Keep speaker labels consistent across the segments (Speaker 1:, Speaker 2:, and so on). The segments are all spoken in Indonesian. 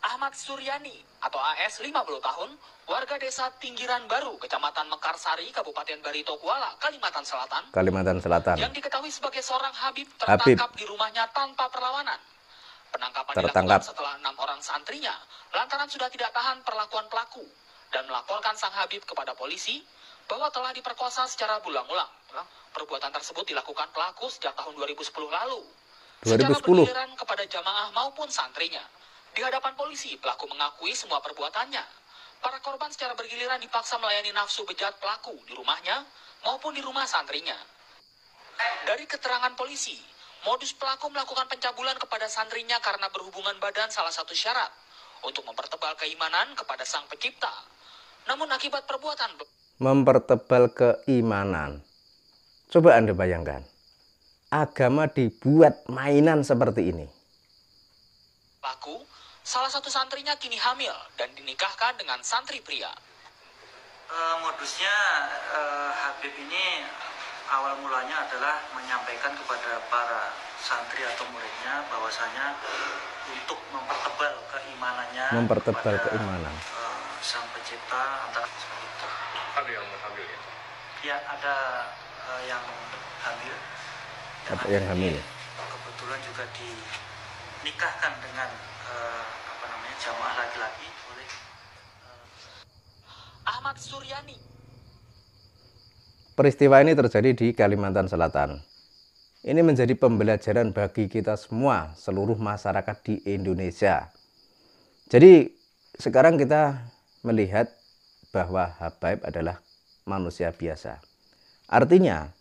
Speaker 1: Ahmad Suryani atau AS 50 tahun, warga desa Tinggiran Baru, Kecamatan Mekarsari, Kabupaten Barito Kuala, Kalimantan Selatan, yang diketahui sebagai seorang Habib tertangkap di rumahnya tanpa perlawanan. Penangkapan dilakukan setelah 6 orang santrinya lantaran sudah tidak tahan perlakuan pelaku dan melaporkan sang Habib kepada polisi bahwa telah diperkosa secara berulang-ulang. Perbuatan tersebut dilakukan pelaku sejak tahun 2010 lalu. Secara bergiliran kepada jamaah maupun santrinya. Di hadapan polisi, pelaku mengakui semua perbuatannya. Para korban secara bergiliran dipaksa melayani nafsu bejat pelaku di rumahnya maupun di rumah santrinya. Dari keterangan polisi, modus pelaku melakukan pencabulan kepada santrinya karena berhubungan badan salah satu syarat untuk mempertebal keimanan kepada Sang Pencipta. Namun akibat perbuatan
Speaker 2: mempertebal keimanan, coba Anda bayangkan, agama dibuat mainan seperti ini.
Speaker 1: Pelaku, salah satu santrinya kini hamil dan dinikahkan dengan santri pria.
Speaker 3: Modusnya Habib ini awal mulanya adalah menyampaikan kepada para santri atau muridnya bahwasanya untuk mempertebal keimanannya kepada Sang Pencipta antara itu.
Speaker 4: Ada yang hamil ya?
Speaker 3: Ya, ada yang hamil.
Speaker 2: Yang hamil.
Speaker 3: Kebetulan juga dinikahkan dengan jamaah laki-laki oleh
Speaker 1: Ahmad Suryani.
Speaker 2: Peristiwa ini terjadi di Kalimantan Selatan. Ini menjadi pembelajaran bagi kita semua, seluruh masyarakat di Indonesia. Jadi sekarang kita melihat bahwa habaib adalah manusia biasa. Artinya,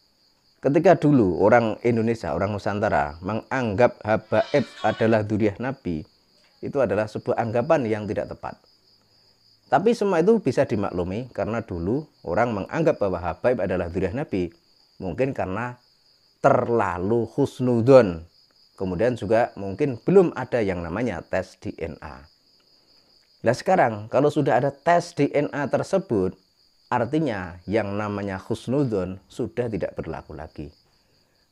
Speaker 2: ketika dulu orang Indonesia, orang Nusantara menganggap habaib adalah dzurriyyah Nabi, itu adalah sebuah anggapan yang tidak tepat. Tapi semua itu bisa dimaklumi karena dulu orang menganggap bahwa habaib adalah dzurriyyah Nabi. Mungkin karena terlalu husnudzon. Kemudian juga mungkin belum ada yang namanya tes DNA. Nah sekarang kalau sudah ada tes DNA tersebut, artinya yang namanya husnudzon sudah tidak berlaku lagi.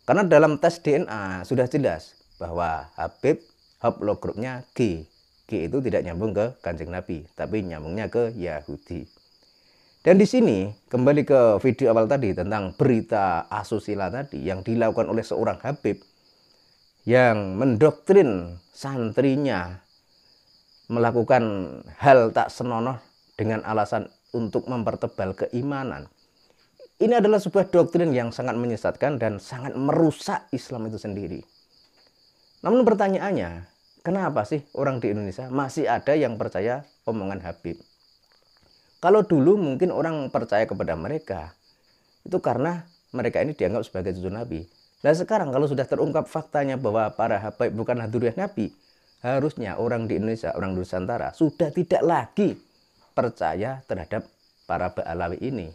Speaker 2: Karena dalam tes DNA sudah jelas bahwa Habib haplogrupnya G. G itu tidak nyambung ke Kanjeng Nabi, tapi nyambungnya ke Yahudi. Dan di sini kembali ke video awal tadi tentang berita asusila tadi yang dilakukan oleh seorang Habib yang mendoktrin santrinya melakukan hal tak senonoh dengan alasan untuk mempertebal keimanan. Ini adalah sebuah doktrin yang sangat menyesatkan dan sangat merusak Islam itu sendiri. Namun pertanyaannya, kenapa sih orang di Indonesia masih ada yang percaya omongan Habib? Kalau dulu mungkin orang percaya kepada mereka, itu karena mereka ini dianggap sebagai cucu Nabi. Nah sekarang kalau sudah terungkap faktanya bahwa para habaib bukanlah dzurriyyah Nabi, harusnya orang di Indonesia, orang Nusantara sudah tidak lagi percaya terhadap para Ba'alawi ini.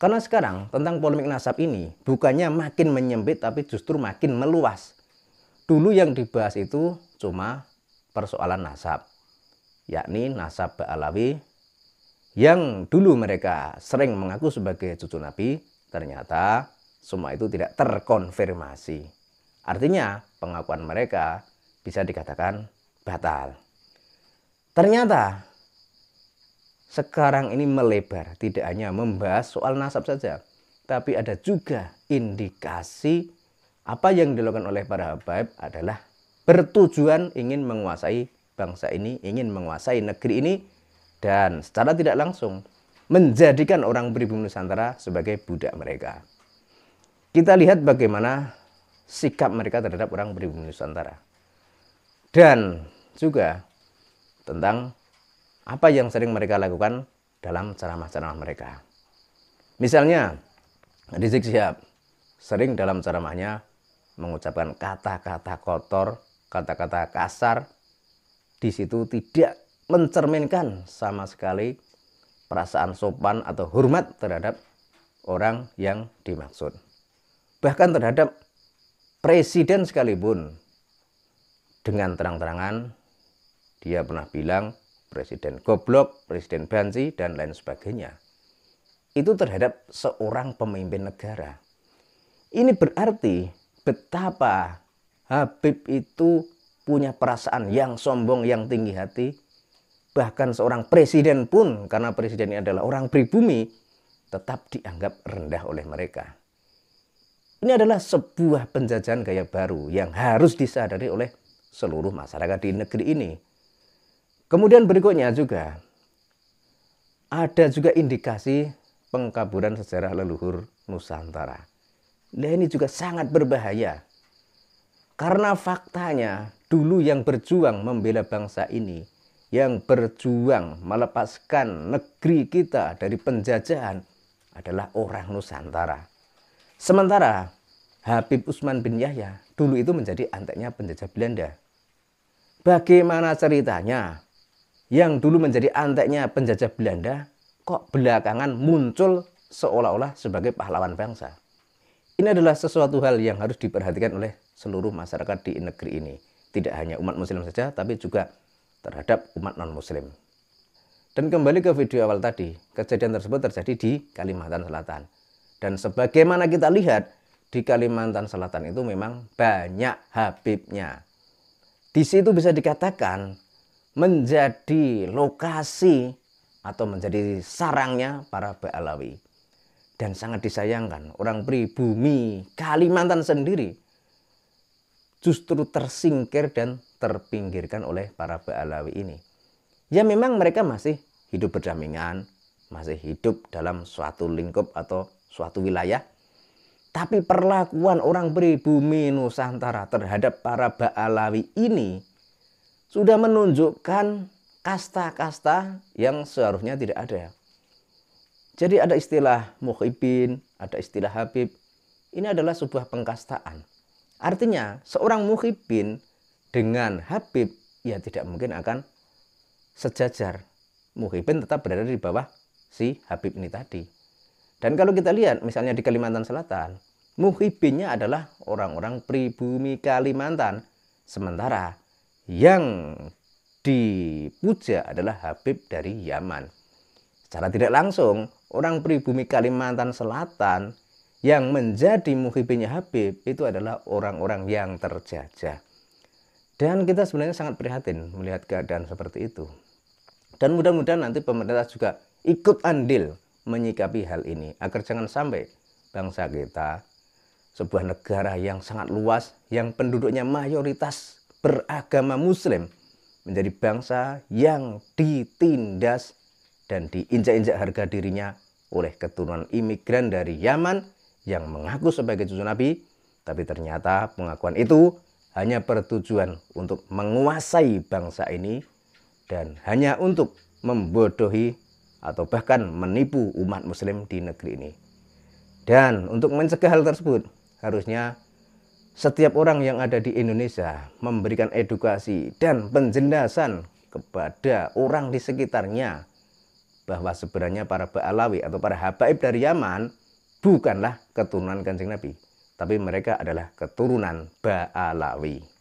Speaker 2: Karena sekarang tentang polemik nasab ini bukannya makin menyempit tapi justru makin meluas. Dulu yang dibahas itu cuma persoalan nasab, yakni nasab Ba'alawi yang dulu mereka sering mengaku sebagai cucu Nabi, ternyata semua itu tidak terkonfirmasi. Artinya pengakuan mereka bisa dikatakan batal. Ternyata sekarang ini melebar, tidak hanya membahas soal nasab saja, tapi ada juga indikasi apa yang dilakukan oleh para habaib adalah bertujuan ingin menguasai bangsa ini, ingin menguasai negeri ini, dan secara tidak langsung menjadikan orang pribumi Nusantara sebagai budak mereka. Kita lihat bagaimana sikap mereka terhadap orang pribumi Nusantara. Dan juga tentang apa yang sering mereka lakukan dalam ceramah-ceramah mereka. Misalnya, Rizik Syihab sering dalam ceramahnya mengucapkan kata-kata kotor, kata-kata kasar. Di situ tidak mencerminkan sama sekali perasaan sopan atau hormat terhadap orang yang dimaksud. Bahkan terhadap presiden sekalipun, dengan terang-terangan dia pernah bilang presiden goblok, presiden banci, dan lain sebagainya. Itu terhadap seorang pemimpin negara. Ini berarti betapa Habib itu punya perasaan yang sombong, yang tinggi hati. Bahkan seorang presiden pun, karena presiden ini adalah orang pribumi, tetap dianggap rendah oleh mereka. Ini adalah sebuah penjajahan gaya baru yang harus disadari oleh seluruh masyarakat di negeri ini. Kemudian berikutnya juga, ada juga indikasi pengkaburan sejarah leluhur Nusantara. Nah, ini juga sangat berbahaya. Karena faktanya dulu yang berjuang membela bangsa ini, yang berjuang melepaskan negeri kita dari penjajahan adalah orang Nusantara. Sementara Habib Usman bin Yahya dulu itu menjadi anteknya penjajah Belanda. Bagaimana ceritanya? Yang dulu menjadi anteknya penjajah Belanda kok belakangan muncul seolah-olah sebagai pahlawan bangsa. Ini adalah sesuatu hal yang harus diperhatikan oleh seluruh masyarakat di negeri ini. Tidak hanya umat muslim saja, tapi juga terhadap umat non-muslim. Dan kembali ke video awal tadi, kejadian tersebut terjadi di Kalimantan Selatan. Dan sebagaimana kita lihat, di Kalimantan Selatan itu memang banyak habibnya. Di situ bisa dikatakan menjadi lokasi atau menjadi sarangnya para Ba'alawi. Dan sangat disayangkan, orang pribumi Kalimantan sendiri justru tersingkir dan terpinggirkan oleh para Ba'alawi ini. Ya memang mereka masih hidup berdampingan, masih hidup dalam suatu lingkup atau suatu wilayah. Tapi perlakuan orang pribumi Nusantara terhadap para Ba'alawi ini sudah menunjukkan kasta-kasta yang seharusnya tidak ada. Jadi ada istilah muhibin, ada istilah habib. Ini adalah sebuah pengkastaan. Artinya seorang muhibin dengan habib ya tidak mungkin akan sejajar. Muhibin tetap berada di bawah si habib ini tadi. Dan kalau kita lihat misalnya di Kalimantan Selatan, muhibinnya adalah orang-orang pribumi Kalimantan. Sementara yang dipuja adalah habib dari Yaman. Secara tidak langsung, orang pribumi Kalimantan Selatan yang menjadi muhibinnya Habib itu adalah orang-orang yang terjajah. Dan kita sebenarnya sangat prihatin melihat keadaan seperti itu. Dan mudah-mudahan nanti pemerintah juga ikut andil menyikapi hal ini, agar jangan sampai bangsa kita, sebuah negara yang sangat luas, yang penduduknya mayoritas beragama Muslim, menjadi bangsa yang ditindas dan diinjak-injak harga dirinya oleh keturunan imigran dari Yaman yang mengaku sebagai cucu Nabi, tapi ternyata pengakuan itu hanya bertujuan untuk menguasai bangsa ini dan hanya untuk membodohi atau bahkan menipu umat muslim di negeri ini. Dan untuk mencegah hal tersebut, harusnya setiap orang yang ada di Indonesia memberikan edukasi dan penjelasan kepada orang di sekitarnya bahwa sebenarnya para Ba'alawi atau para habaib dari Yaman bukanlah keturunan Kanjeng Nabi, tapi mereka adalah keturunan Ba'alawi.